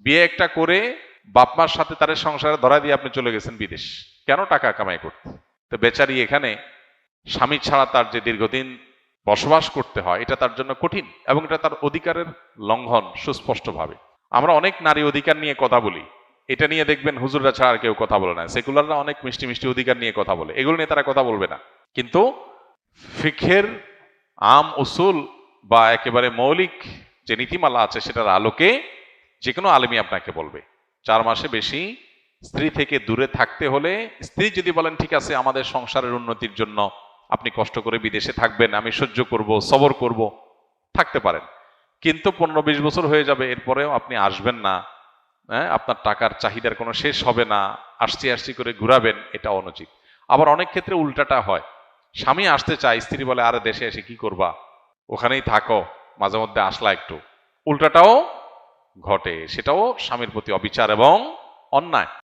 বিয়ে একটা করে বাপ মার সাথে তার সংসারে ধরা দিয়ে আপনি চলে গেছেন বিদেশ, কেন? টাকা কামাই করতে। তো বেচারি এখানে স্বামী ছাড়া তার যে দীর্ঘদিন বসবাস করতে হয়, এটা তার জন্য কঠিন এবং এটা তার অধিকারের লঙ্ঘন সুস্পষ্টভাবে। আমরা অনেক নারী অধিকার নিয়ে কথা বলি, এটা নিয়ে দেখবেন হুজুররা ছাড়া আর কেউ কথা বলে না। সেকুলাররা অনেক মিষ্টি মিষ্টি অধিকার নিয়ে কথা বলে, এগুলো নিয়ে তারা কথা বলবে না। কিন্তু ফিকহের আম উসুল বা একেবারে মৌলিক যে নীতিমালা আছে সেটার আলোকে যে কোনো আলেমী আপনাকে বলবে 4 মাসে বেশি স্ত্রী থেকে দূরে থাকতে হলে, স্ত্রী যদি বলেন ঠিক আছে আমাদের সংসারের উন্নতির জন্য আপনি কষ্ট করে বিদেশে থাকবেন, আমি সহ্য করব, সবর করব, থাকতে পারেন। কিন্তু 15-20 বছর হয়ে যাবে, এরপরেও আপনি আসবেন না, হ্যাঁ, আপনার টাকার চাহিদার কোনো শেষ হবে না, আসছি আসছি করে ঘুরাবেন, এটা অনুচিত। আবার অনেক ক্ষেত্রে উল্টাটা হয়, স্বামী আসতে চায়, স্ত্রী বলে আরে দেশে এসে কি করবা, ওখানেই থাকো, মাঝে মধ্যে আসলা একটু। উল্টাটাও ঘটে, সেটাও স্বামীর প্রতি অবিচার এবং অন্যায়।